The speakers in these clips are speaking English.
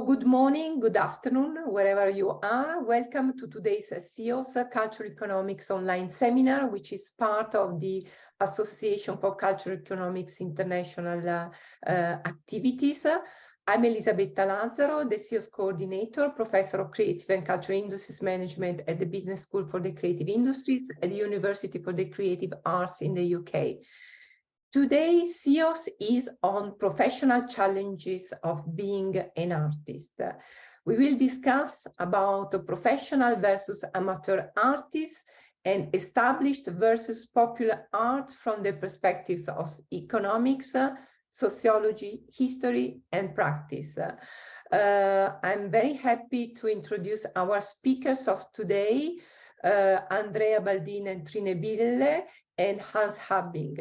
So good morning, good afternoon, wherever you are. Welcome to today's CEOS Cultural Economics online seminar, which is part of the Association for Cultural Economics International activities. I'm Elisabetta Lazzaro, the CEOS coordinator, professor of creative and cultural industries management at the Business School for the Creative Industries at the University for the Creative Arts in the UK. Today, CEOS is on professional challenges of being an artist. We will discuss about professional versus amateur artists and established versus popular art from the perspectives of economics, sociology, history, and practice. I'm very happy to introduce our speakers of today, Andrea, Baldin, and Trine Bille, and Hans Abbing.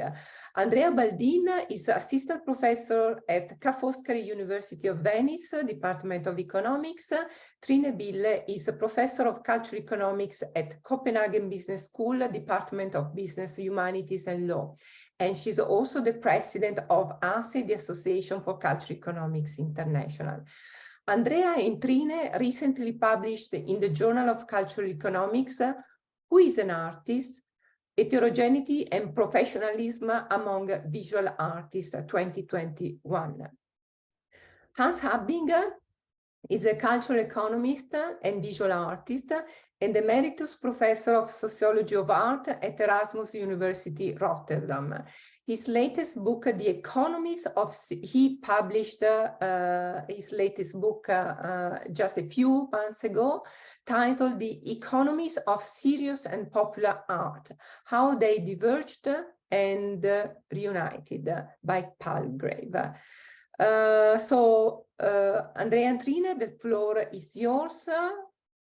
Andrea Baldin is assistant professor at Ca' Foscari University of Venice, Department of Economics. Trine Bille is a professor of cultural economics at Copenhagen Business School, Department of Business, Humanities and Law. And she's also the president of ASE, the Association for Cultural Economics International. Andrea and Trine recently published in the Journal of Cultural Economics, Who is an Artist? Heterogeneity and Professionalism Among Visual Artists 2021. Hans Abbing is a cultural economist and visual artist and Emeritus Professor of Sociology of Art at Erasmus University Rotterdam. His latest book, The Economies of, he published his latest book just a few months ago, titled The Economies of Serious and Popular Art, How They Diverged and Reunited by Palgrave. Andrea and Trine, the floor is yours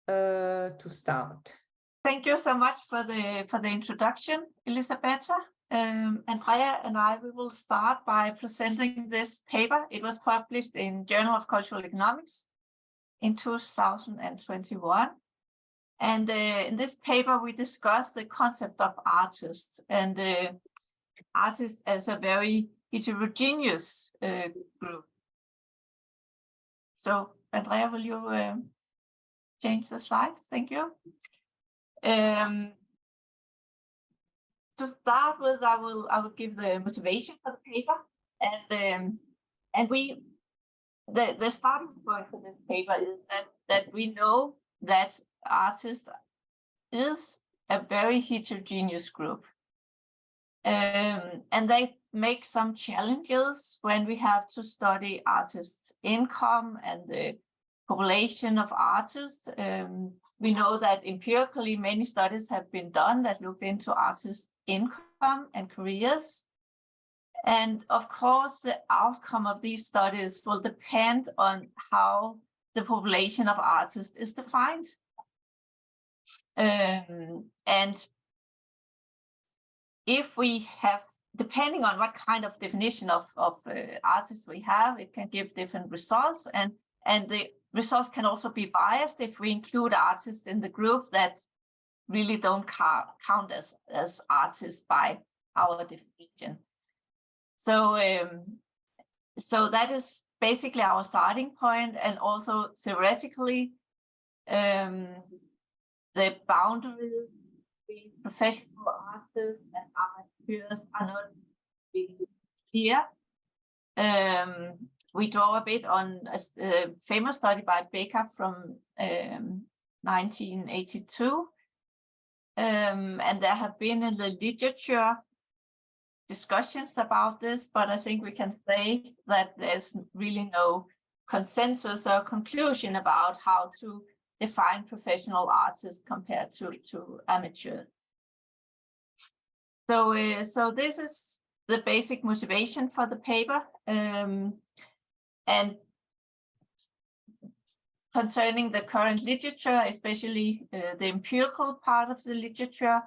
to start. Thank you so much for the introduction, Elisabetta. Andrea and I, we will start by presenting this paper. It was published in Journal of Cultural Economics in 2021. And in this paper, we discuss the concept of artists and artists as a very heterogeneous group. So, Andrea, will you change the slide? Thank you. To start with, I will give the motivation for the paper, and the starting point for this paper is that we know that artists is a very heterogeneous group, and they make some challenges when we have to study artists' income and the population of artists. We know that empirically many studies have been done that looked into artists' income and careers. And of course, the outcome of these studies will depend on how the population of artists is defined. And if we have, depending on what kind of definition of artists we have, it can give different results. And the results can also be biased if we include artists in the group that really don't count as artists by our definition. So that is basically our starting point, and also theoretically, the boundaries between professional artists and amateurs are not really clear. We draw a bit on a famous study by Becker from 1982. And there have been in the literature discussions about this, but I think we can say that there's really no consensus or conclusion about how to define professional artists compared to amateur. So this is the basic motivation for the paper. And concerning the current literature, especially the empirical part of the literature,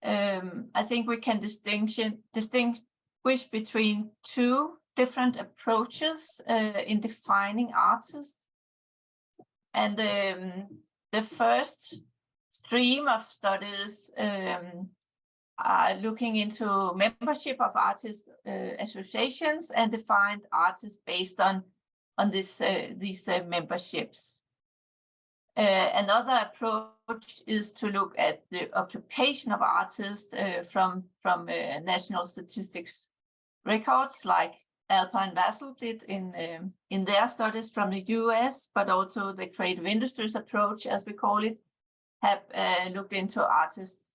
I think we can distinguish between two different approaches in defining artists. And the first stream of studies are looking into membership of artist associations and defined artists based on these memberships. Another approach is to look at the occupation of artists from national statistics records, like Alper and Vassell did in their studies from the US, but also the creative industries approach, as we call it, have looked into artists'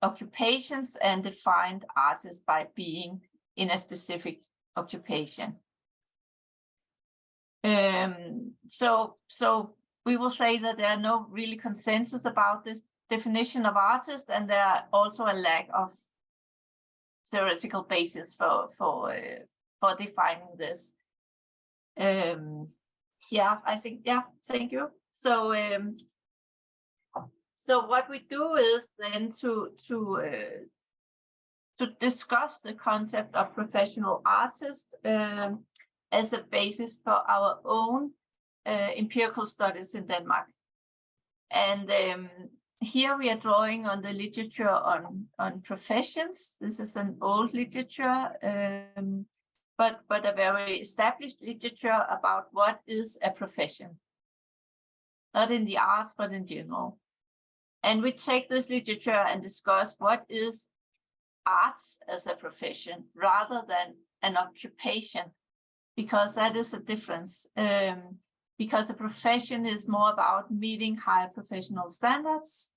occupations and defined artists by being in a specific occupation. So we will say that there are no really consensus about the definition of artist, and there are also a lack of theoretical basis for defining this. Yeah, I think, yeah, thank you. So so what we do is then to discuss the concept of professional artist as a basis for our own empirical studies in Denmark. And here we are drawing on the literature on professions. This is an old literature, but a very established literature about what is a profession. Not in the arts, but in general. And we take this literature and discuss what is arts as a profession rather than an occupation, because that is a difference. Because a profession is more about meeting high professional standards.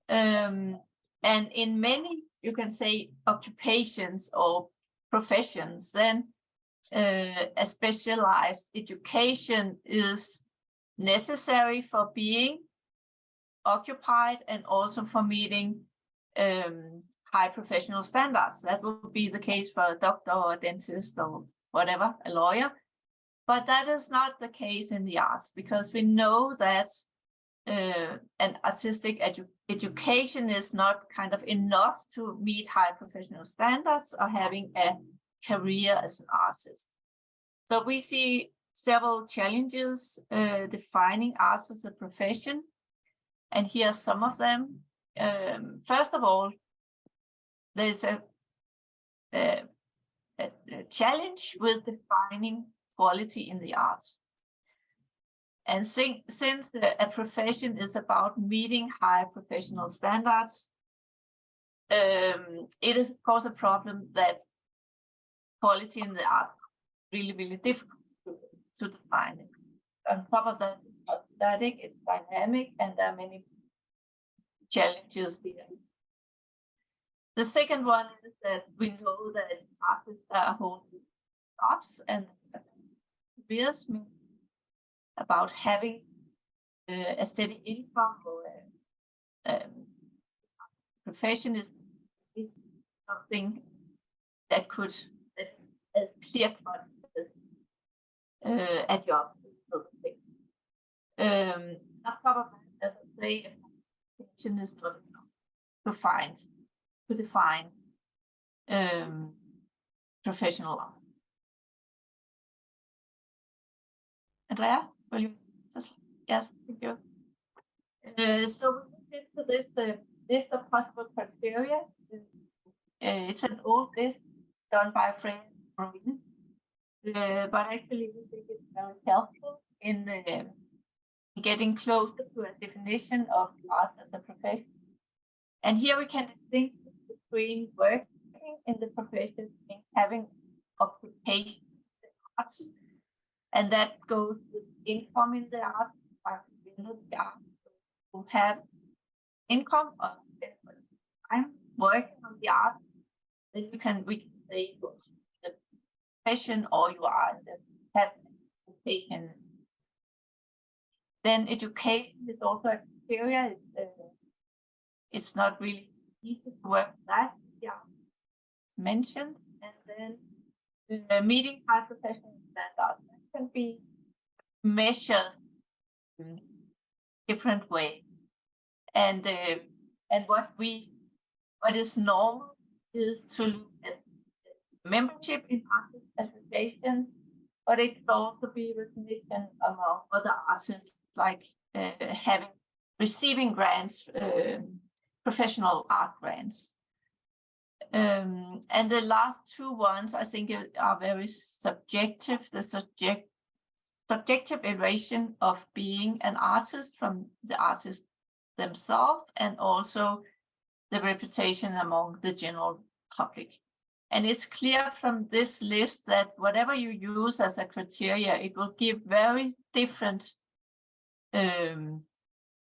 And in many, you can say, occupations or professions, then a specialized education is necessary for being occupied and also for meeting high professional standards. That would be the case for a doctor or a dentist or whatever, a lawyer. But that is not the case in the arts, because we know that an artistic education is not kind of enough to meet high professional standards or having a career as an artist. So we see several challenges defining arts as a profession. And here are some of them. First of all, there's a challenge with defining quality in the arts. And since a profession is about meeting high professional standards, it is, of course, a problem that quality in the art is really, really difficult to define. On top of that, it's not static, it's dynamic, and there are many challenges here. The second one is that we know that artists are holding jobs and careers about having a steady income or a profession is something that could clear cut a job. On top of that, as I say, a profession is not enough to define professional art. Andrea, will you? Yes, thank you. So we look into this list of possible criteria. It's an old list done by a friend, Trine, but actually we think it's very helpful in getting closer to a definition of art as a profession. And here we can distinguish between working in the profession and having occupation in the arts. And that goes with income in the art, the art who have income or time working on the art, then we can say the profession or you are in the have education. Then education is also a criteria. It's not really easy to work that, yeah, mentioned. And then meeting high professional standards can be measured in different ways. And what is normal is to look at membership in artist associations, but it could also be recognition among other artists, like receiving grants, professional art grants. And the last two ones, I think, are very subjective. The subjective evaluation of being an artist from the artists themselves, and also the reputation among the general public. And it's clear from this list that whatever you use as a criteria, it will give very different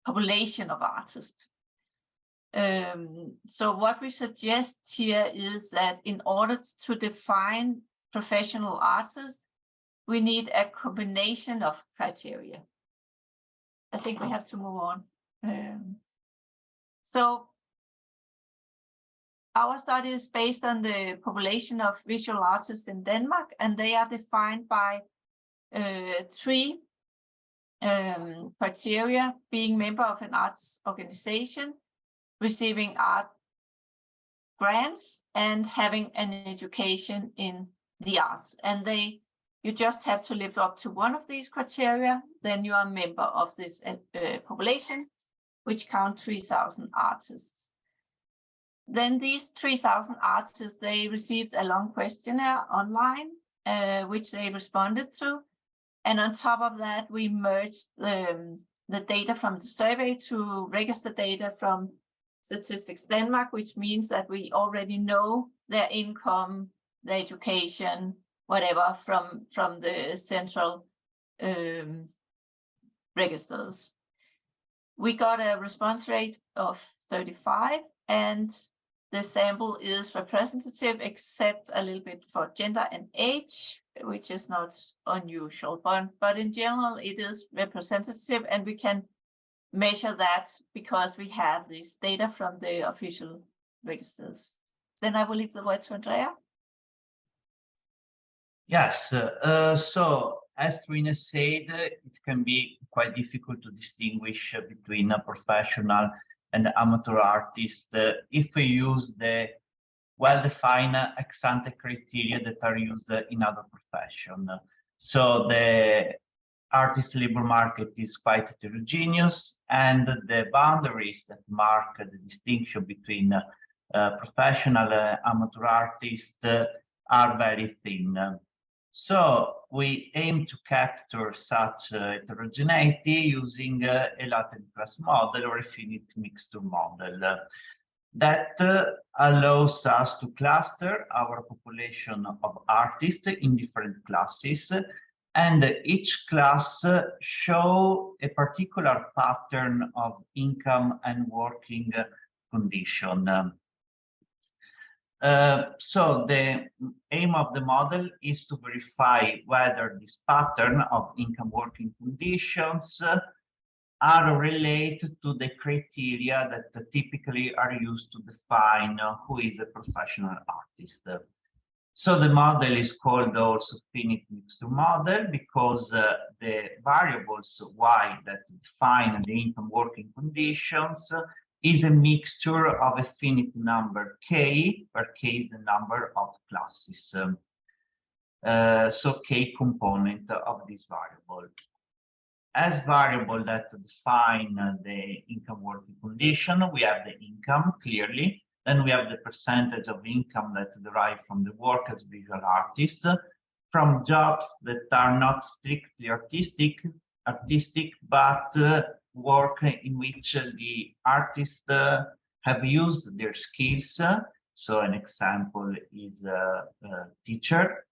population of artists. So what we suggest here is that in order to define professional artists, we need a combination of criteria. I think we have to move on. So our study is based on the population of visual artists in Denmark, and they are defined by 3 criteria: being member of an arts organization, receiving art grants, and having an education in the arts. And you just have to live up to one of these criteria, then you are a member of this population, which count 3,000 artists. Then these 3,000 artists, they received a long questionnaire online, which they responded to. And on top of that, we merged the data from the survey to register data from Statistics Denmark, which means that we already know their income, their education, whatever, from the central registers. We got a response rate of 35, and the sample is representative, except a little bit for gender and age, which is not unusual, but in general, it is representative, and we can measure that because we have this data from the official registers. Then I will leave the word to Andrea. Yes, so as Trine said, it can be quite difficult to distinguish between a professional and amateur artist if we use the well-defined ex-ante criteria that are used in other professions. So the artist labor market is quite heterogeneous, and the boundaries that mark the distinction between professional and amateur artists are very thin. So we aim to capture such heterogeneity using a latent class model or a finite mixture model that allows us to cluster our population of artists in different classes, and each class show a particular pattern of income and working condition. So the aim of the model is to verify whether this pattern of income working conditions are related to the criteria that typically are used to define who is a professional artist. So the model is called also finite mixture model because the variables y that define the income working conditions is a mixture of a finite number k, where k is the number of classes. So k component of this variable. As variable that define the income working condition, we have the income clearly. Then we have the percentage of income that derive from the work as visual artist, from jobs that are not strictly artistic, but work in which the artists have used their skills. So an example is a teacher,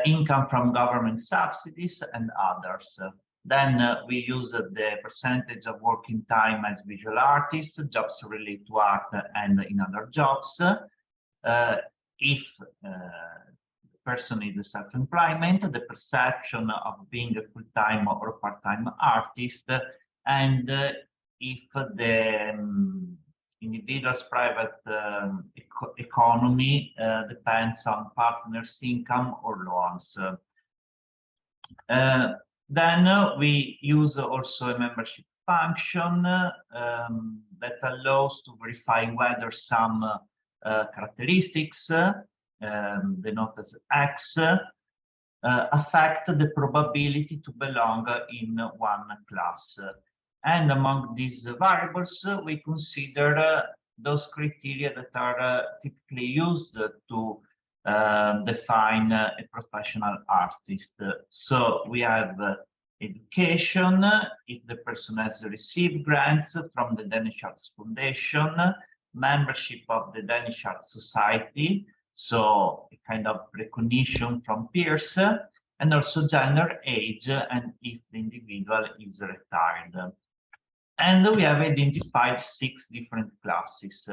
income from government subsidies, and others. Then we use the percentage of working time as visual artists, jobs related to art and in other jobs. If the person is self-employment, the perception of being a full-time or part-time artist, and if the individual's private economy depends on partner's income or loans. Then we use also a membership function that allows to verify whether some characteristics, denoted as X, affect the probability to belong in one class. And among these variables, we consider those criteria that are typically used to define a professional artist. So we have education, if the person has received grants from the Danish Arts Foundation, membership of the Danish Art Society, so a kind of recognition from peers, and also gender, age, and if the individual is retired. And we have identified 6 different classes.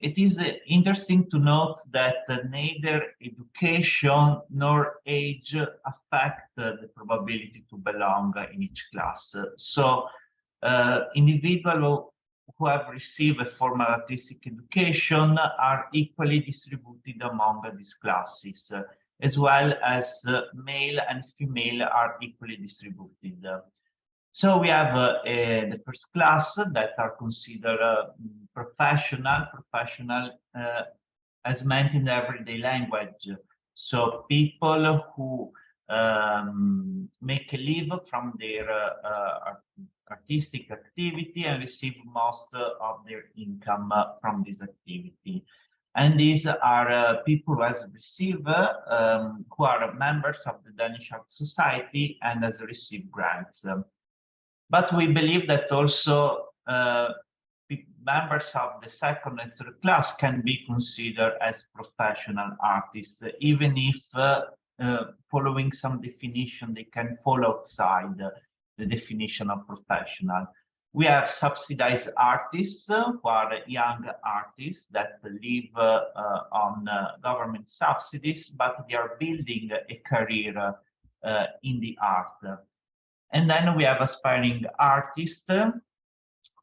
It is interesting to note that neither education nor age affect the probability to belong in each class. So individuals who have received a formal artistic education are equally distributed among these classes, as well as male and female are equally distributed. So we have the first class that are considered professional as meant in the everyday language. So people who make a living from their artistic activity and receive most of their income from this activity. And these are people who has received, who are members of the Danish Art Society and has received grants. But we believe that also members of the second and third class can be considered as professional artists, even if following some definition, they can fall outside the definition of professional. We have subsidized artists who are young artists that live on government subsidies, but they are building a career in the art. And then we have aspiring artists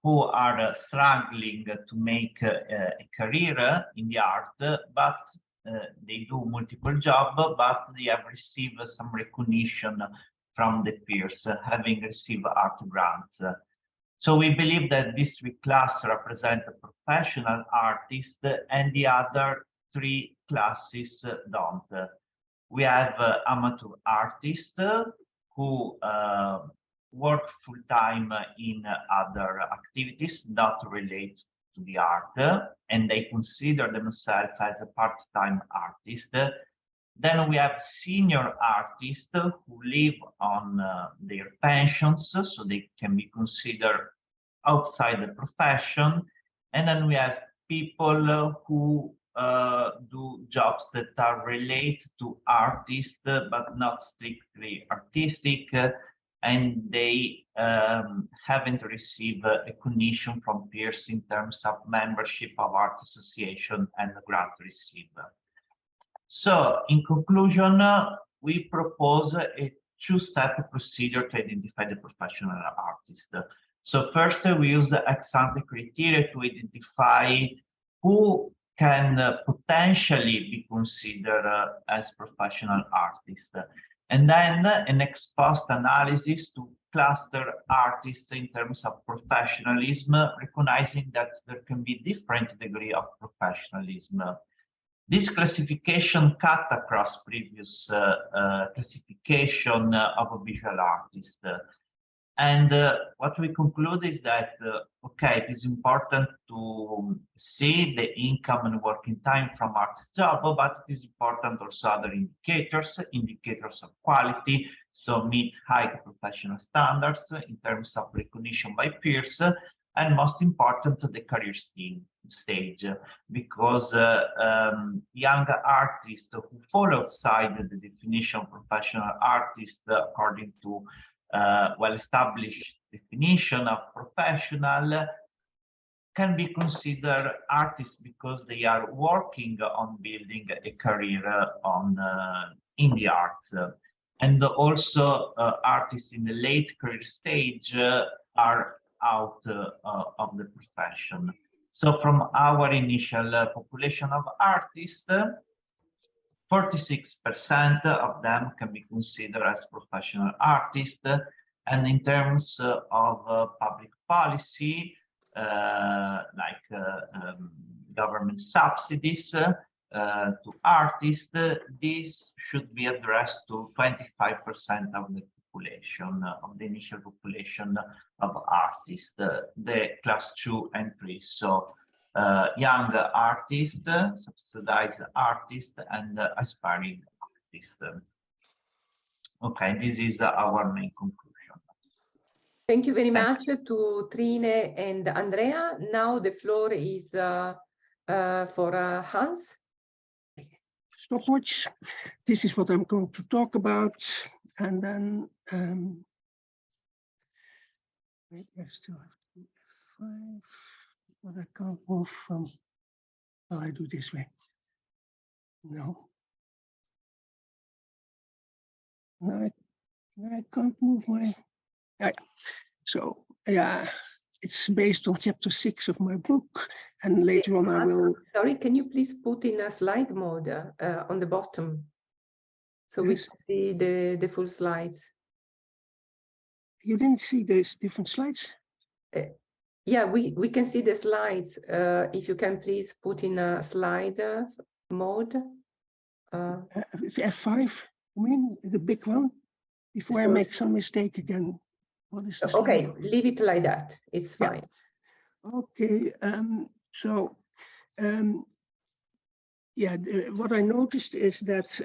who are struggling to make a career in the art, but they do multiple jobs, but they have received some recognition from the peers, having received art grants. So we believe that these 3 classes represent a professional artist and the other 3 classes don't. We have amateur artists who work full-time in other activities not related to the art, and they consider themselves as a part-time artist. Then we have senior artists who live on their pensions, so they can be considered outside the profession. And then we have people who do jobs that are related to artists, but not strictly artistic, and they haven't received recognition from peers in terms of membership of art association and grant received. So, in conclusion, we propose a 2-step procedure to identify the professional artist. So first, we use the ex-ante criteria to identify who can potentially be considered as professional artists. And then an ex-post analysis to cluster artists in terms of professionalism, recognizing that there can be different degree of professionalism. This classification cut across previous classification of a visual artist. And what we conclude is that, okay, it is important to see the income and working time from art's job, but it is important also other indicators of quality, so meet high professional standards in terms of recognition by peers, and most important, the career stage, because young artists who fall outside the definition of professional artist according to well-established definition of professional can be considered artists because they are working on building a career in the arts. And also artists in the late career stage are out of the profession. So from our initial population of artists, 46% of them can be considered as professional artists. And in terms of public policy, government subsidies to artists, this should be addressed to 25% of the population, of the initial population of artists, the class 2 and 3. So young artists, subsidized artists, and aspiring artists. Okay, this is our main conclusion. Thank you very much to Trine and Andrea. Now the floor is for Hans. Stopwatch. This is what I'm going to talk about, and then wait, I still have 5, but I can't move from. Well, I do this way. No. No, I can't move my. So yeah, it's based on chapter 6 of my book, and later on I will. Sorry, can you please put in a slide mode on the bottom, so we can see the full slides. You didn't see these different slides? Yeah, we can see the slides. If you can please put in a slide mode. F5, I mean, the big one, before I make some mistake again. What is the okay, slide? leave it like that. It's fine. Yeah. Okay, what I noticed is that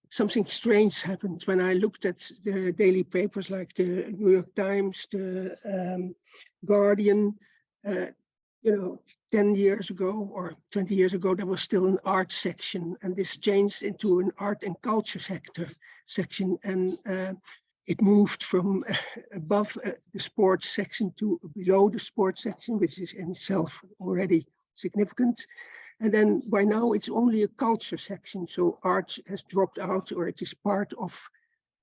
something strange happened when I looked at the daily papers like the New York Times, the Guardian. 10 years ago or 20 years ago, there was still an art section, and this changed into an art and culture section, and it moved from above the sports section to below the sports section, which is in itself already significant. And then by now it's only a culture section, so art has dropped out, or it is part of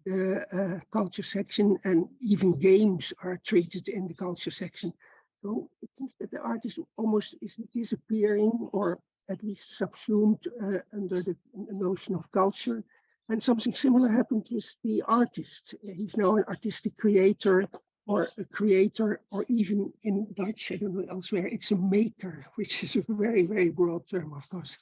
the culture section, and even games are treated in the culture section. So it seems that the art is almost disappearing, or at least subsumed under the notion of culture. And something similar happened with the artist. He's now an artistic creator, or a creator, or even in Dutch, I don't know elsewhere, it's a maker, which is a very, very broad term, of course.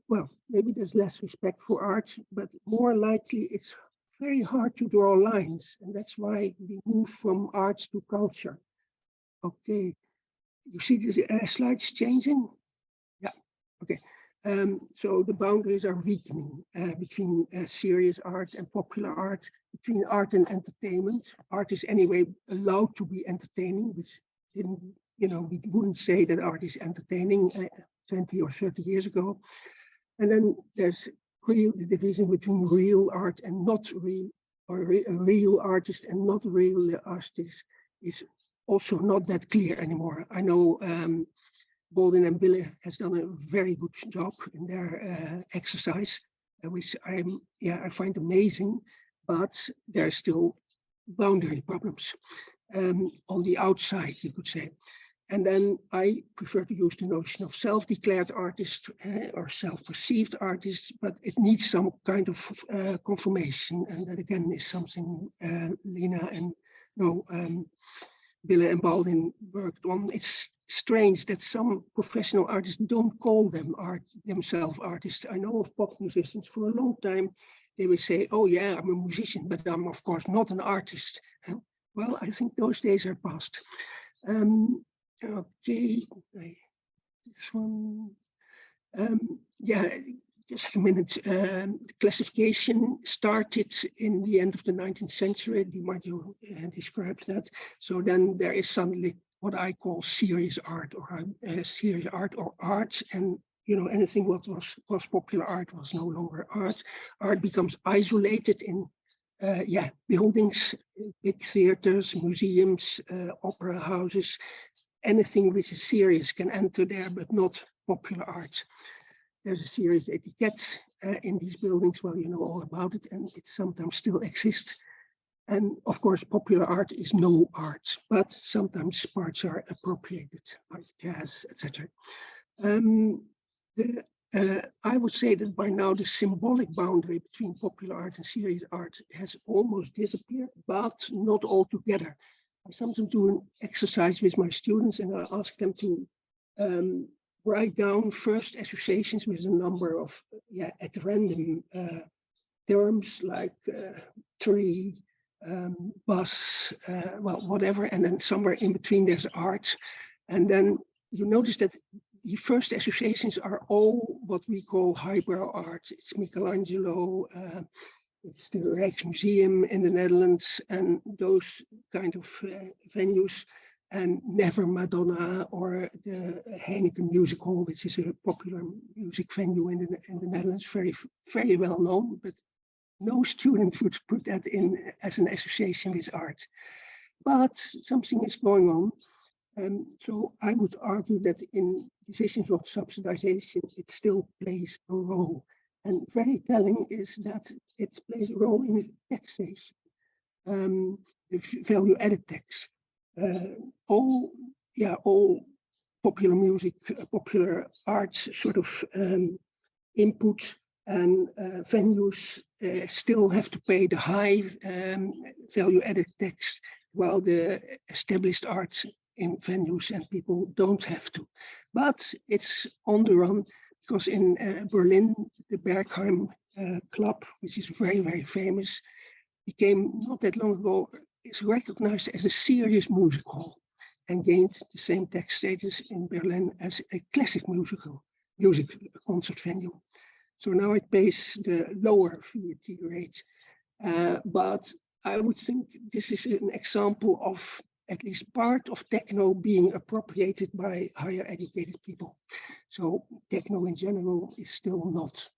Well, maybe there's less respect for art, but more likely it's very hard to draw lines, and that's why we move from arts to culture. Okay, you see the slides changing? Yeah, okay. So the boundaries are weakening between serious art and popular art, between art and entertainment. Art is anyway allowed to be entertaining, which didn't, we wouldn't say that art is entertaining 20 or 30 years ago. And then there's the division between real art and not real, or a real artist and not a real artist is also not that clear anymore. I know Baldin and Bille has done a very good job in their exercise, which I find amazing, but there are still boundary problems on the outside, you could say. And then I prefer to use the notion of self-declared artist or self-perceived artists, but it needs some kind of confirmation. And that again is something Lena and Bille and Baldin worked on. It's strange that some professional artists don't call themselves artists. I know of pop musicians for a long time, they will say, oh yeah, I'm a musician, but I'm of course not an artist. Well, I think those days are past. Okay, this one. Just a minute. Classification started in the end of the 19th century. DiMaggio describes that. So then there is suddenly what I call serious art, or serious art, or arts, and anything what was popular art was no longer art. Art becomes isolated in buildings, big theaters, museums, opera houses. Anything which is serious can enter there, but not popular art. There's a serious etiquette in these buildings. Well, you know all about it, and it sometimes still exists. And of course, popular art is no art, but sometimes parts are appropriated, like jazz, etc. I would say that by now the symbolic boundary between popular art and serious art has almost disappeared, but not altogether. I sometimes do an exercise with my students, and I ask them to write down first associations with a number of, at random terms like tree, bus, well, whatever. And then somewhere in between there's art. And then you notice that the first associations are all what we call highbrow art. It's Michelangelo, it's the Rijksmuseum in the Netherlands, and those kind of venues, and never Madonna or the Heineken Music Hall, which is a popular music venue in the Netherlands, very well known, but no student would put that in as an association with art. But something is going on. So I would argue that in decisions on subsidization, it still plays a role. And very telling is that it plays a role in taxation, the value-added tax. All popular music, popular arts sort of input and venues still have to pay the high value-added tax, while the established arts in venues and people don't have to. But it's on the run, because in Berlin, the Bergheim Club, which is very famous, became not that long ago, is recognized as a serious music hall and gained the same tax status in Berlin as a classic music concert venue. So now it pays the lower VAT rate. But I would think this is an example of at least part of techno being appropriated by higher educated people. So techno in general is still not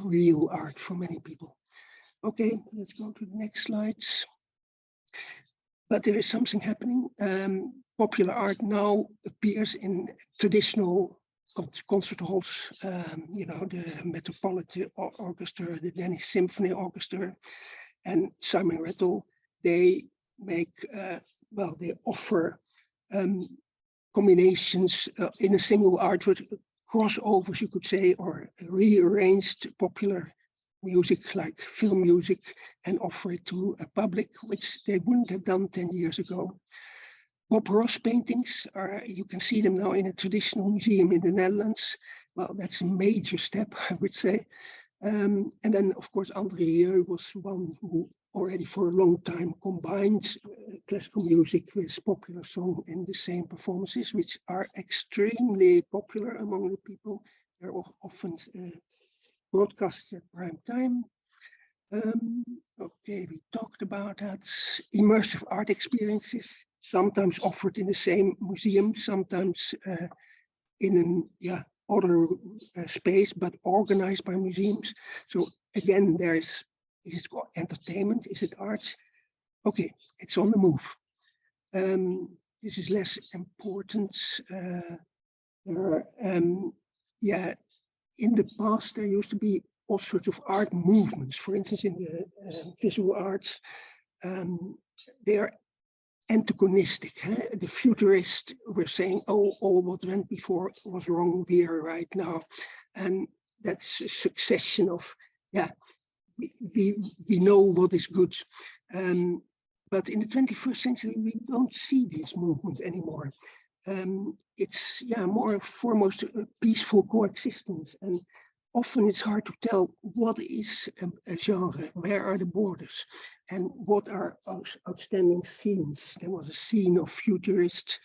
real art for many people. Okay, let's go to the next slides. But there is something happening. Popular art now appears in traditional concert halls, you know, the Metropolitan Orchestra, the Danish Symphony Orchestra, and Simon Rattle. They make, well, they offer combinations in a single artwork, crossovers, you could say, or rearranged popular music like film music and offer it to a public, which they wouldn't have done 10 years ago. Bob Ross paintings are, you can see them now in a traditional museum in the Netherlands. Well, that's a major step, I would say. And then, of course, Andrea was one who already for a long time combined classical music with popular song in the same performances, which are extremely popular among the people. They're often broadcast at prime time. Okay, we talked about that. Immersive art experiences, sometimes offered in the same museum, sometimes in an other space, but organized by museums. So again, is it entertainment? Is it art? Okay, it's on the move. This is less important. There are, in the past, there used to be all sorts of art movements. For instance, in the visual arts, they are antagonistic. The futurists were saying, oh, all what went before was wrong, we are right now. And that's a succession of, we know what is good. But in the 21st century, we don't see these movements anymore. It's more foremost a peaceful coexistence, and often it's hard to tell what is a genre, where are the borders, and what are outstanding scenes. There was a scene of futurists,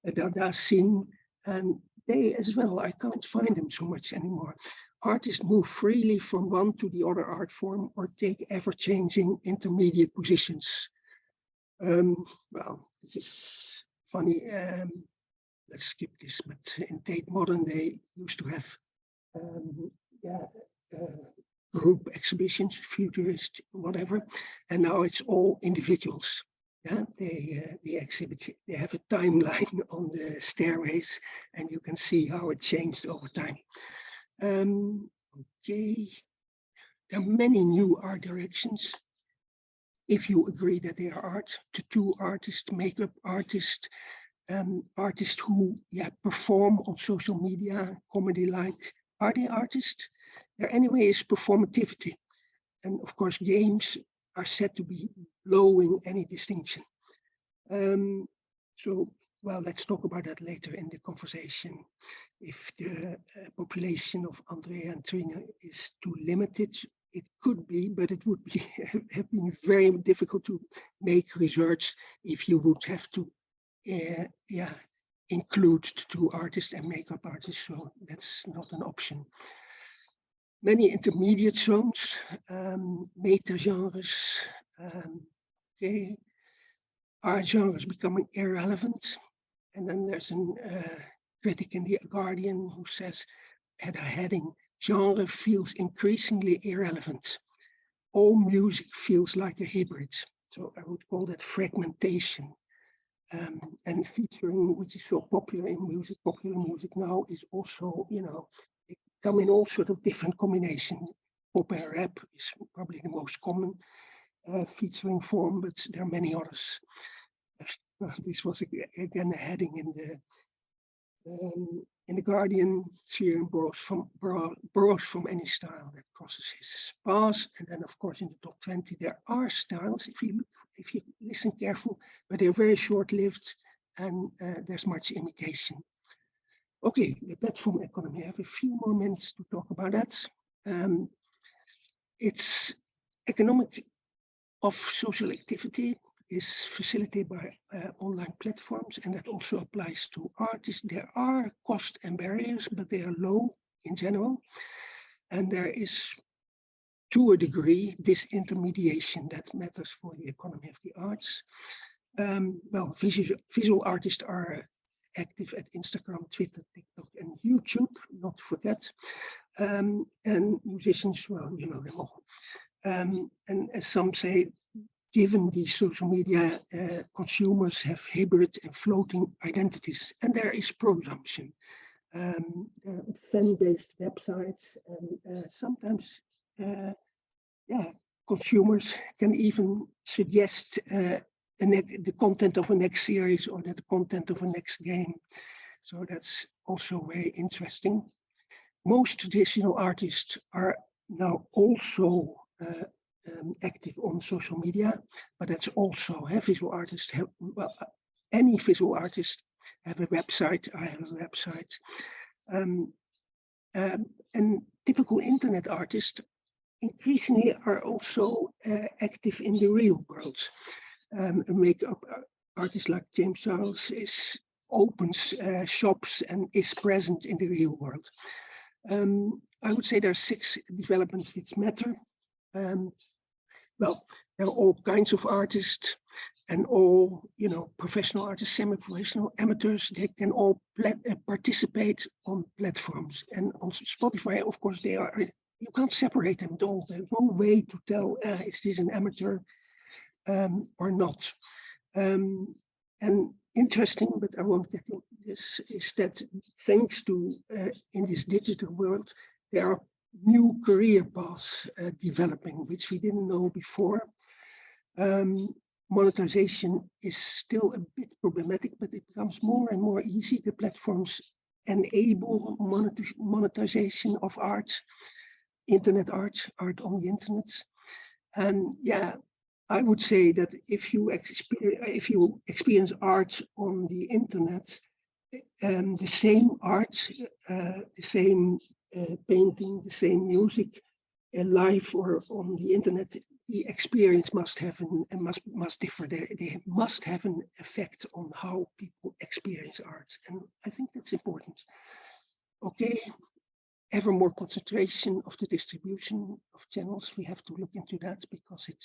a Dada scene, and they as well, I can't find them so much anymore. Artists move freely from one to the other art form or take ever-changing intermediate positions. Well, this is funny. Let's skip this, but in Tate Modern, they used to have group exhibitions, futurist, whatever, and now it's all individuals. Yeah, they exhibit, they have a timeline on the stairways, and you can see how it changed over time. Okay, there are many new art directions. If you agree that they are art, tattoo artists, makeup artists, artists who perform on social media, comedy-like, are they artists? There anyway is performativity. And of course, games are said to be blowing any distinction. So, well, let's talk about that later in the conversation. If the population of Andrea and Trine is too limited, it could be, but it would be have been very difficult to make research if you would have to include two artists and makeup artists, so that's not an option. Many intermediate zones, meta-genres, are genres becoming irrelevant? And then there's a critic in The Guardian who says, at a heading, genre feels increasingly irrelevant. All music feels like a hybrid. So I would call that fragmentation. And featuring, which is so popular in music, popular music now is also, they come in all sorts of different combinations. Pop and rap is probably the most common featuring form, but there are many others. This was again a heading in the Guardian. Sheeran borrows from any style that crosses his path, and then of course in the top 20 there are styles if you listen careful, but they're very short-lived, and there's much imitation. Okay, the platform economy. I have a few more minutes to talk about that. It's economic of social activity is facilitated by online platforms, and that also applies to artists. There are costs and barriers, but they are low in general. And there is, to a degree, disintermediation that matters for the economy of the arts. Well, visual artists are active at Instagram, Twitter, TikTok, and YouTube, not to forget. And musicians, well, you know them all. And as some say, given these social media, consumers have hybrid and floating identities, and there is presumption. Fan-based websites, and sometimes, consumers can even suggest the content of a next series or the content of a next game. So that's also very interesting. Most traditional artists are now also active on social media, but that's also visual artists have, well, any visual artist have a website. I have a website. And typical internet artists increasingly are also active in the real world. A makeup artist like James Charles opens shops and is present in the real world. I would say there are 6 developments which matter. Well, there are all kinds of artists, and all, professional artists, semi-professional, amateurs. They can all participate on platforms, and on Spotify, of course, they are. You can't separate them at all. There's no way to tell is this an amateur or not. And interesting, but I won't get into this, is that thanks to in this digital world, there are new career paths developing, which we didn't know before. Monetization is still a bit problematic, but it becomes more and more easy. The platforms enable monetization of art, internet art on the internet. And I would say that if you experience art on the internet, the same art, the same painting, the same music, live or on the internet, the experience must have must differ. They must have an effect on how people experience art, and I think that's important. Okay, ever more concentration of the distribution of channels. We have to look into that because it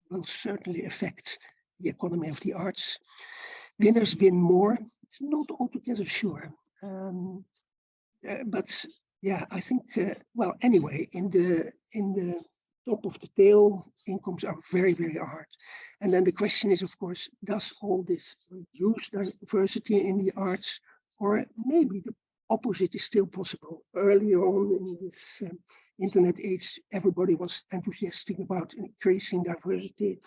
will certainly affect the economy of the arts. Winners win more. It's not altogether sure, but I think, well, anyway, in the top of the tail, incomes are very, very hard. And then the question is, of course, does all this reduce diversity in the arts, or maybe the opposite is still possible? Earlier on in this internet age, everybody was enthusiastic about increasing diversity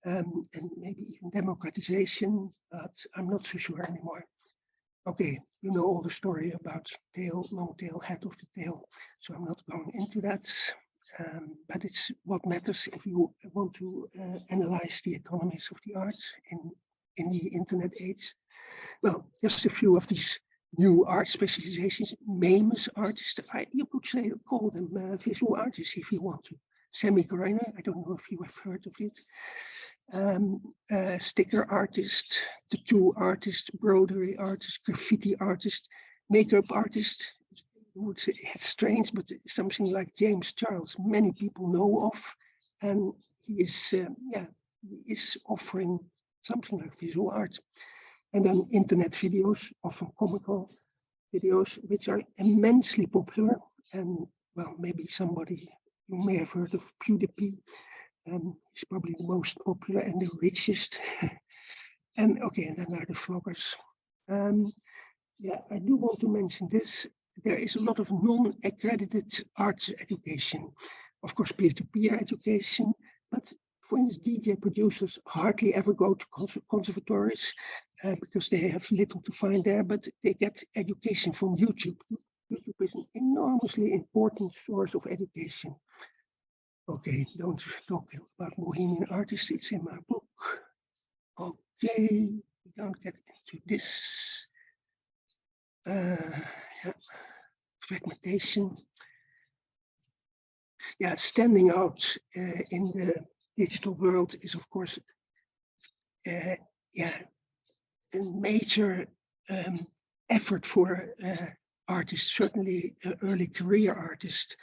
and maybe even democratization, but I'm not so sure anymore. Okay, you know all the story about tail, long tail, head of the tail, so I'm not going into that. But it's what matters if you want to analyze the economies of the arts in the internet age. Well, just a few of these new art specializations. Famous artists, you could say, call them visual artists if you want to. semi-grinder. I don't know if you have heard of it. Sticker artist, tattoo artist, broderie artist, graffiti artist, makeup artist. You would say it's strange, but something like James Charles, many people know of, and he is offering something like visual art. And then internet videos, often comical videos, which are immensely popular. And well, maybe somebody, you may have heard of PewDiePie. He's probably the most popular and the richest. And okay, and then there are the vloggers. Yeah, I do want to mention this. There is a lot of non-accredited arts education, of course, peer-to-peer education, but for instance, DJ producers hardly ever go to conservatories because they have little to find there, but they get education from YouTube. YouTube is an enormously important source of education. Okay, don't talk about Bohemian artists, it's in my book. Okay, we don't get into this. Yeah. Fragmentation. Yeah, standing out in the digital world is, of course, a major effort for artists, certainly early career artists.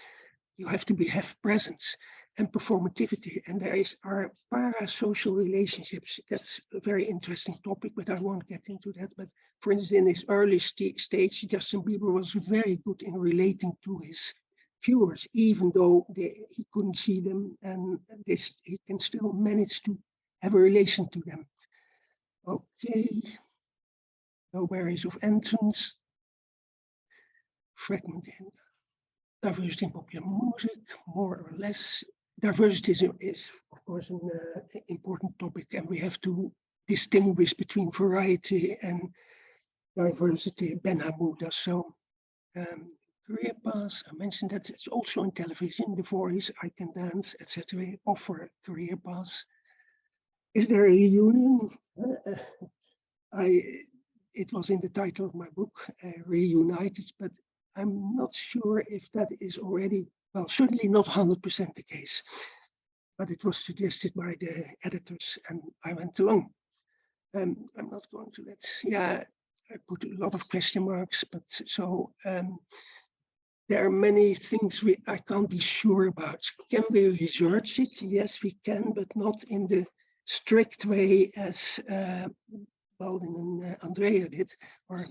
You have to have presence and performativity, and there are parasocial relationships. That's a very interesting topic, but I won't get into that. But for instance, in his early stage, Justin Bieber was very good in relating to his viewers, even though he couldn't see them, and he can still manage to have a relation to them. Okay, no barriers of entrance, fragmenting. Diversity in popular music, more or less. Diversity is of course, an important topic, and we have to distinguish between variety and diversity. Ben Hamou does so. Career paths, I mentioned that it's also in television, The Voice, I Can Dance, etc. offer career paths. Is there a reunion? It was in the title of my book, Reunited, but I'm not sure if that is already, well, certainly not 100% the case, but it was suggested by the editors and I went along. I'm not going to I put a lot of question marks, but so there are many things I can't be sure about. Can we research it? Yes, we can, but not in the strict way as Baldin and Andrea did, or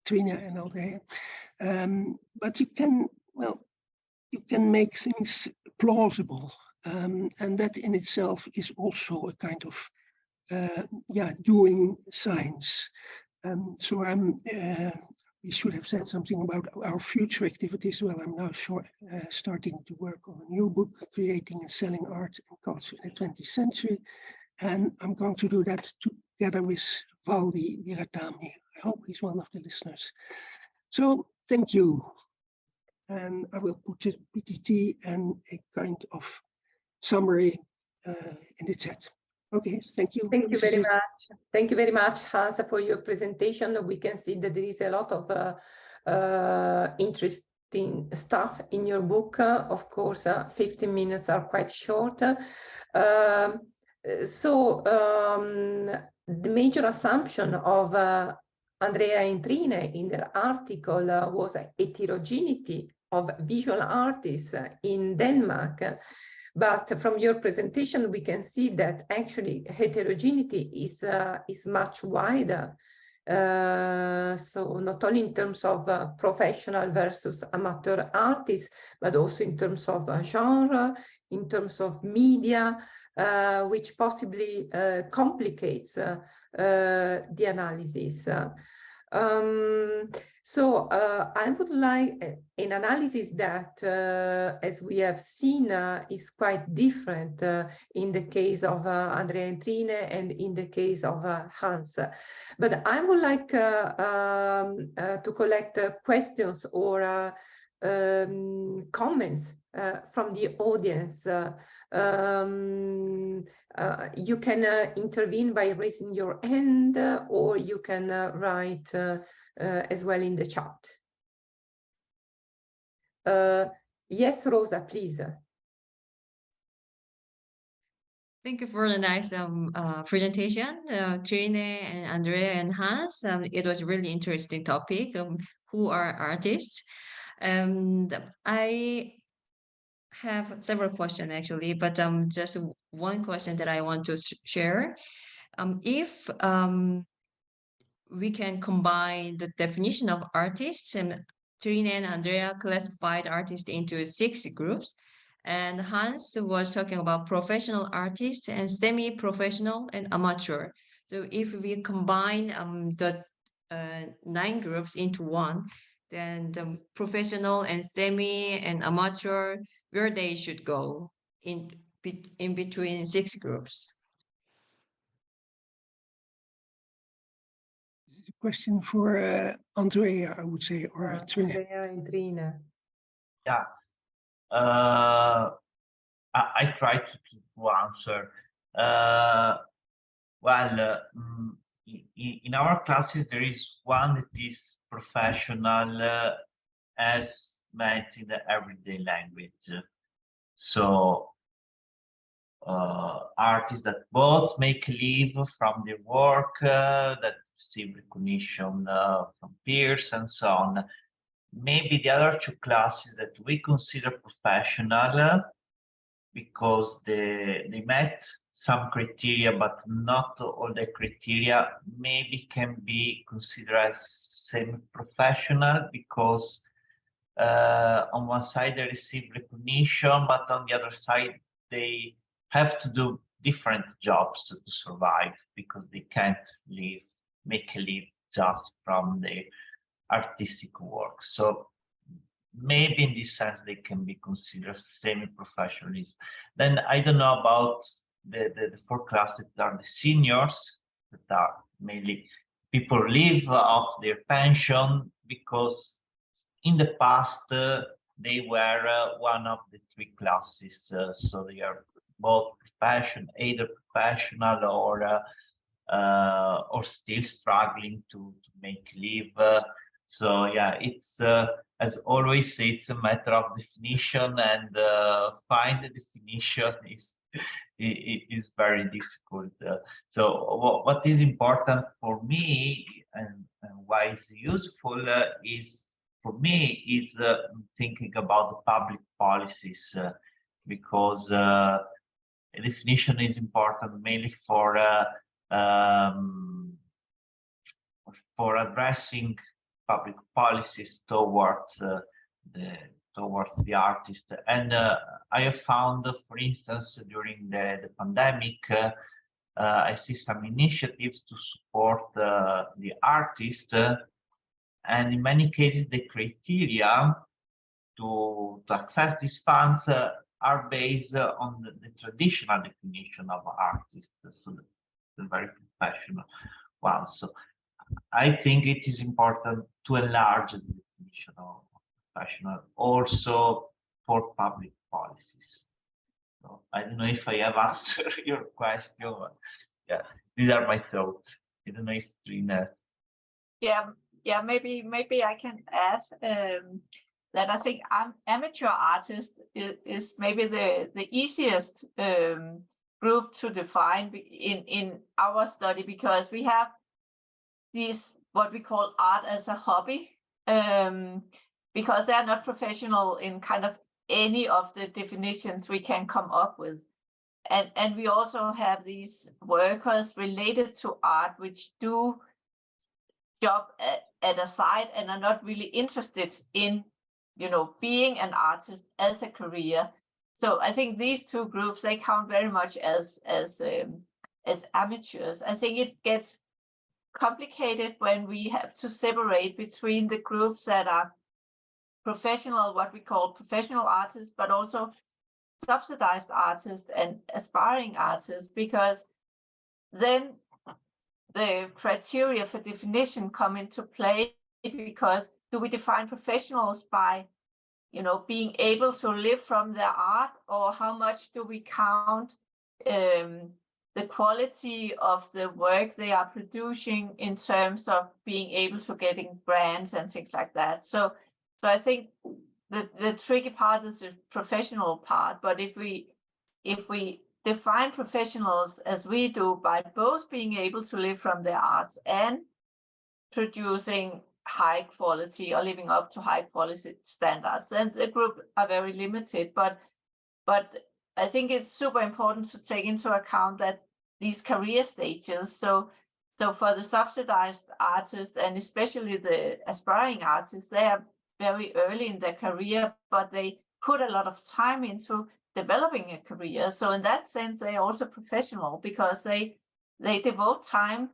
Trine and Andrea. But you can make things plausible, and that in itself is also a kind of doing science. So we should have said something about our future activities. Well, I'm now starting to work on a new book, Creating and Selling Art and Culture in the 20th Century. And I'm going to do that together with Valdi Viratami. I hope he's one of the listeners. So thank you. And I will put a PTT and a kind of summary in the chat. Okay, thank you. Thank you very much. Thank you very much, Hans, for your presentation. We can see that there is a lot of interesting stuff in your book. Of course, 15 minutes are quite short. The major assumption of Andrea and Trine in their article was heterogeneity of visual artists in Denmark. But from your presentation, we can see that actually heterogeneity is much wider. So not only in terms of professional versus amateur artists, but also in terms of genre, in terms of media, which possibly complicates the analysis. So I would like an analysis that, as we have seen, is quite different in the case of Andrea and Trine and in the case of Hans. But I would like to collect questions or comments from the audience. You can intervene by raising your hand, or you can write as well in the chat. Yes, Rosa, please. Thank you for the nice presentation, Trine and Andrea and Hans. It was a really interesting topic. Who are artists? And I have several questions actually, but just one question that I want to share. If we can combine the definition of artists, and Trine and Andrea classified artists into 6 groups, and Hans was talking about professional artists and semi-professional and amateur. So if we combine the 9 groups into one, then the professional and semi and amateur, where they should go in between 6 groups. Question for Andrea, I would say, or Trine. Andrea and Trine. Yeah. I try to answer. In our classes, there is one that is professional as meant in the everyday language. So artists that both make a live from their work, that receive recognition from peers and so on. Maybe the other 2 classes that we consider professional because they met some criteria, but not all the criteria, maybe can be considered as semi-professional because on one side they receive recognition, but on the other side they have to do different jobs to survive because they can't make a live just from their artistic work. So maybe in this sense they can be considered semi-professionalism. Then I don't know about the 4 classes that are the seniors, that are mainly people live off their pension because in the past they were one of the 3 classes. So they are both either professional or still struggling to make live. So yeah, it's as always, it's a matter of definition, and find the definition is very difficult. So what is important for me and why it's useful is for me is thinking about the public policies because a definition is important mainly for addressing public policies towards the artist. And I have found, for instance, during the pandemic, I see some initiatives to support the artist, and in many cases the criteria to access these funds are based on the traditional definition of artist, so the very professional one. So I think it is important to enlarge the definition of professional also for public policies. So I don't know if I have answered your question, but yeah, these are my thoughts. I don't know if Trine. Yeah, maybe I can add that I think amateur artist is maybe the easiest group to define in our study, because we have these what we call art as a hobby, because they are not professional in kind of any of the definitions we can come up with. And we also have these workers related to art which do job at a side and are not really interested in, being an artist as a career. So I think these 2 groups, they count very much as amateurs. I think it gets complicated when we have to separate between the groups that are professional, what we call professional artists, but also subsidized artists and aspiring artists, because then the criteria for definition come into play, because do we define professionals by, being able to live from their art, or how much do we count the quality of the work they are producing in terms of being able to getting grants and things like that. So I think the tricky part is the professional part. But if we define professionals as we do by both being able to live from their arts and producing high quality or living up to high quality standards, then the group are very limited. But I think it's super important to take into account that these career stages. So for the subsidized artists, and especially the aspiring artists, they are very early in their career, but they put a lot of time into developing a career. So in that sense, they are also professional because they devote time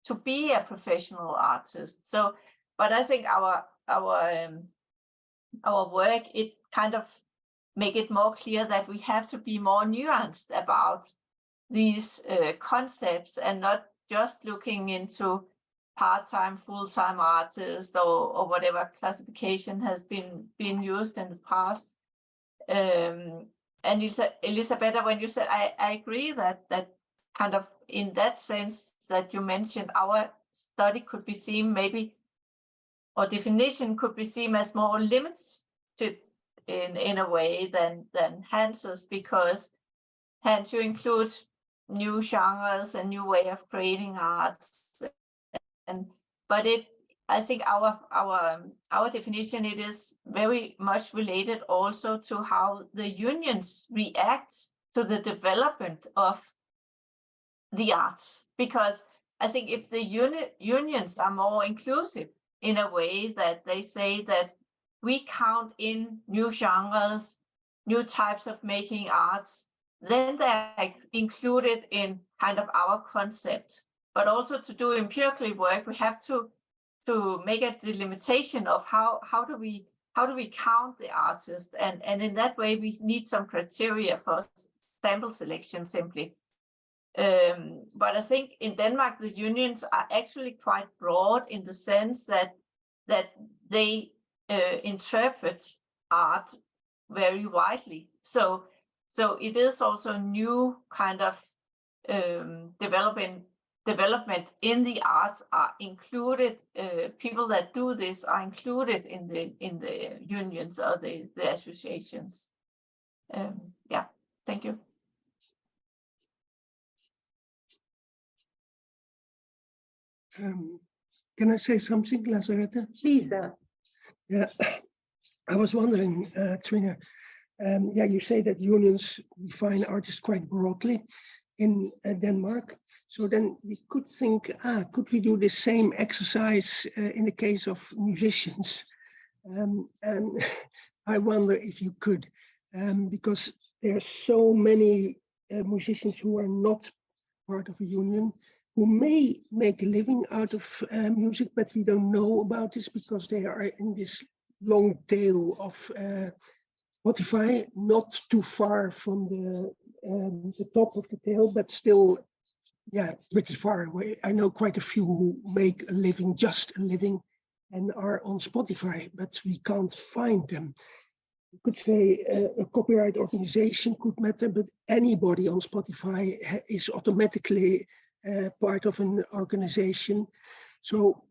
to be a professional artist. So, but I think our work, it kind of make it more clear that we have to be more nuanced about these concepts and not just looking into part-time, full-time artists or whatever classification has been used in the past. And Elisabetta, when you said, I agree that kind of in that sense that you mentioned, our study could be seen maybe, or definition could be seen as more limited in a way than Hans's, because Hans, you include new genres and new way of creating arts, but I think our definition, it is very much related also to how the unions react to the development of the arts, because I think if the unions are more inclusive in a way that they say that we count in new genres, new types of making arts, then they're included in kind of our concept. But also to do empirical work, we have to make a delimitation of how do we count the artist, and in that way we need some criteria for sample selection simply. But I think in Denmark the unions are actually quite broad in the sense that they interpret art very widely. So it is also a new kind of development in the arts are included. People that do this are included in the unions or the associations. Yeah, thank you. Can I say something, Lazaretta? Please. Yeah, I was wondering, Trine, yeah, you say that unions define artists quite broadly in Denmark. So then we could think, could we do the same exercise in the case of musicians? And I wonder if you could, because there are so many musicians who are not part of a union, who may make a living out of music, but we don't know about this because they are in this long tail of Spotify, not too far from the top of the tail, but still, yeah, pretty far away. I know quite a few who make a living, just a living, and are on Spotify, but we can't find them. You could say a copyright organization could matter, but anybody on Spotify is automatically part of an organization. So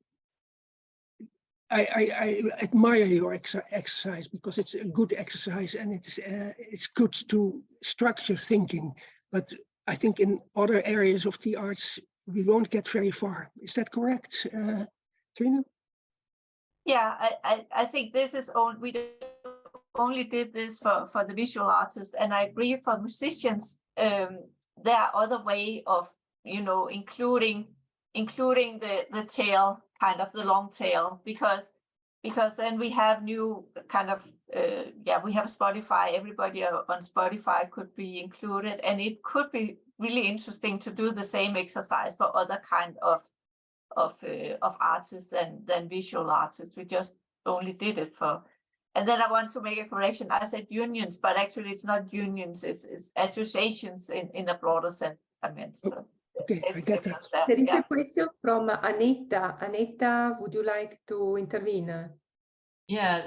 I admire your exercise because it's a good exercise and it's good to structure thinking. But I think in other areas of the arts, we won't get very far. Is that correct, Trine? Yeah, I think this is we only did this for the visual artists, and I agree for musicians. There are other way of including the tail, kind of the long tail, because then we have new kind of we have Spotify. Everybody on Spotify could be included, and it could be really interesting to do the same exercise for other kind of artists than visual artists. We just only did it for. And then I want to make a correction. I said unions, but actually it's not unions. It's associations in a broader sense. I meant. So. Okay, I get that. There is a question from Aneta. Aneta, would you like to intervene? Yeah,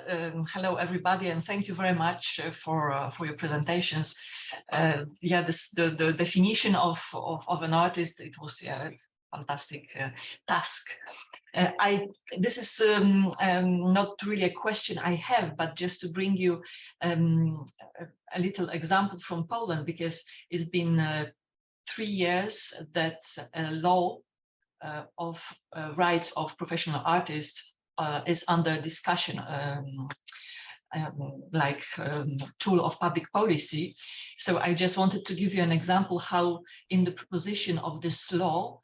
hello everybody, and thank you very much for your presentations. Yeah, the definition of an artist, it was fantastic task. This is not really a question I have, but just to bring you a little example from Poland, because it's been 3 years that a law of rights of professional artists is under discussion, tool of public policy. So I just wanted to give you an example how in the proposition of this law,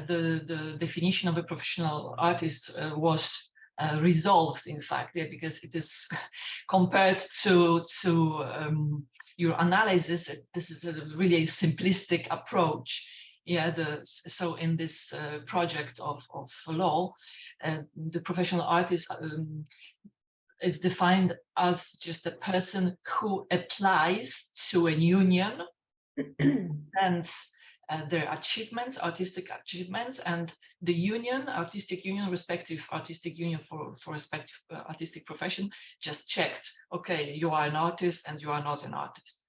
the definition of a professional artist was resolved, in fact, because it is compared to your analysis, this is a really simplistic approach. So in this project of law, the professional artist is defined as just a person who applies to a union and their achievements, artistic achievements, and the union, artistic union, respective artistic union for respective artistic profession just checked, okay, you are an artist and you are not an artist.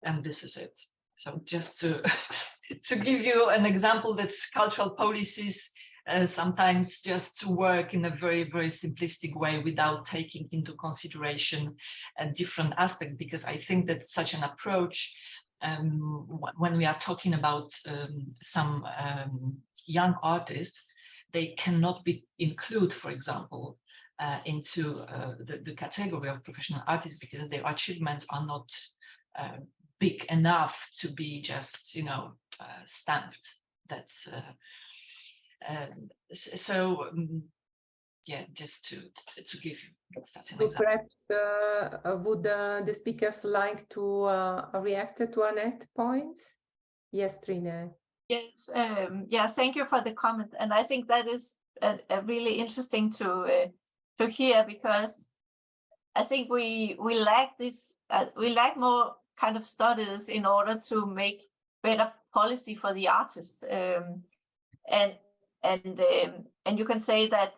And this is it. So just to, to give you an example that cultural policies sometimes just work in a very, very simplistic way without taking into consideration a different aspect, because I think that such an approach, when we are talking about some young artists, they cannot be included, for example, into the category of professional artists, because their achievements are not big enough to be just, stamped. That's just to give you such an example. Perhaps would the speakers like to react to Annette's point? Yes, Trine. Yes, thank you for the comment, and I think that is a really interesting to hear, because I think we lack this. We lack more kind of studies in order to make better policy for the artists, and you can say that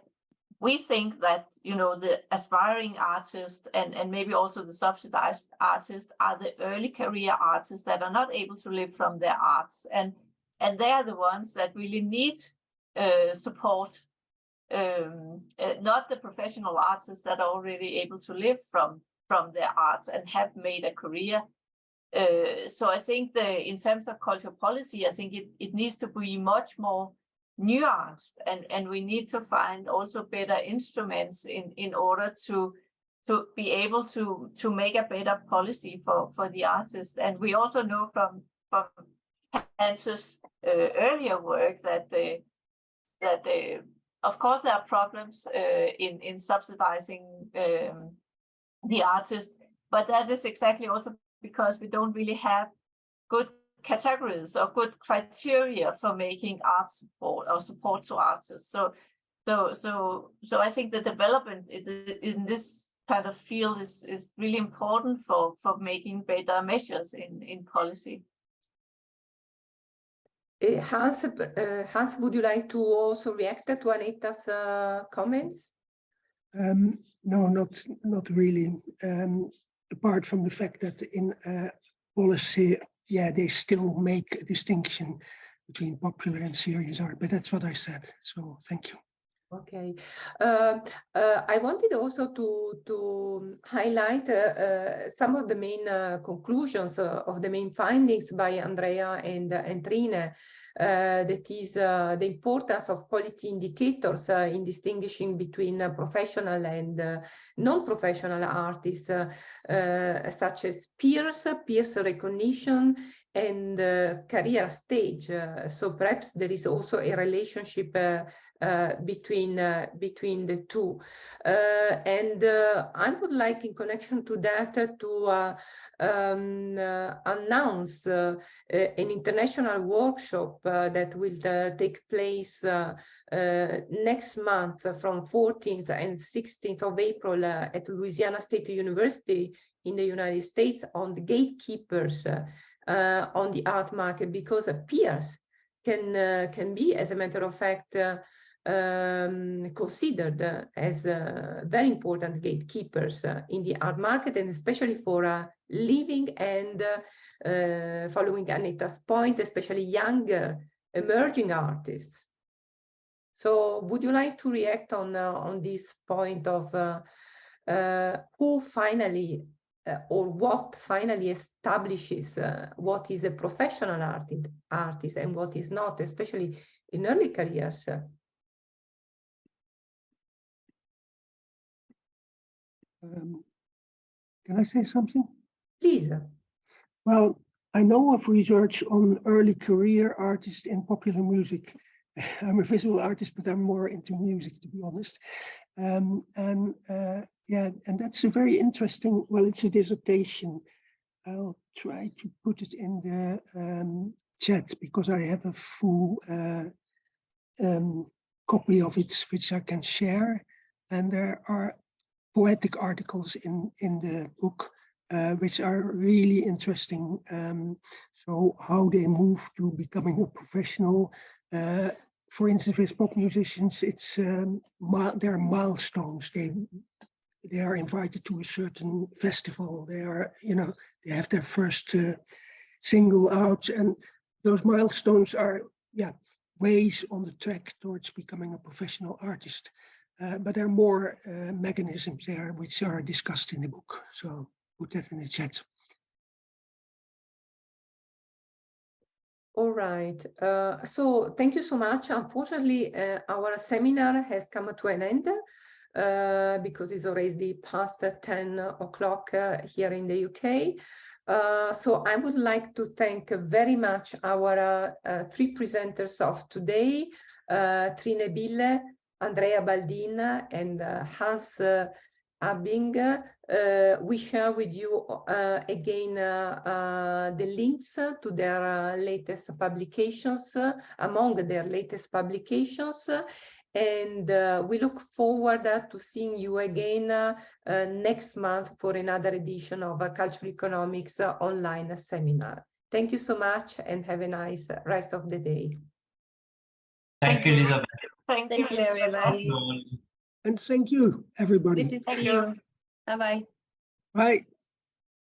we think that the aspiring artists and maybe also the subsidized artists are the early career artists that are not able to live from their arts, and they are the ones that really need support, not the professional artists that are already able to live from their arts and have made a career. So I think in terms of cultural policy, I think it needs to be much more nuanced, and we need to find also better instruments in order to be able to make a better policy for the artists. And we also know from Hans's earlier work that of course there are problems in subsidizing the artists, but that is exactly also because we don't really have good categories or good criteria for making art support or support to artists. So I think the development in this kind of field is really important for making better measures in policy. Hans, would you like to also react to Annetta's comments? No, not really. Apart from the fact that in policy, they still make a distinction between popular and serious art, but that's what I said. So thank you. Okay. I wanted also to highlight some of the main conclusions of the main findings by Andrea and Trine. That is the importance of quality indicators in distinguishing between professional and non-professional artists, such as peers recognition, and career stage. So perhaps there is also a relationship between the two. And I would like, in connection to that, to announce an international workshop that will take place next month from 14th and 16th of April at Louisiana State University in the United States on the gatekeepers on the art market, because peers can be, as a matter of fact, considered as very important gatekeepers in the art market, and especially for living and following Annetta's point, especially younger emerging artists. So would you like to react on this point of who finally or what finally establishes what is a professional artist and what is not, especially in early careers? Can I say something? Please. Well, I know of research on early career artists in popular music. I'm a visual artist, but I'm more into music, to be honest. Yeah, and that's a very interesting, well, it's a dissertation. I'll try to put it in the chat because I have a full copy of it, which I can share. And there are poetic articles in the book, which are really interesting. So how they move to becoming a professional. For instance, with pop musicians, it's there are milestones. They are invited to a certain festival. They are, they have their first single out, and those milestones are, ways on the track towards becoming a professional artist. But there are more mechanisms there which are discussed in the book. So put that in the chat. All right. So thank you so much. Unfortunately, our seminar has come to an end because it's already past 10 o'clock here in the UK. So I would like to thank very much our three presenters of today, Trine, Bille, Andrea, Baldin, and Hans Abbing. We share with you again the links to their latest publications, among their latest publications, and we look forward to seeing you again next month for another edition of a Cultural Economics online seminar. Thank you so much and have a nice rest of the day. Thank you, Elizabeth. Thank you, everybody. And thank you, everybody. Good to see you. Bye-bye. Bye.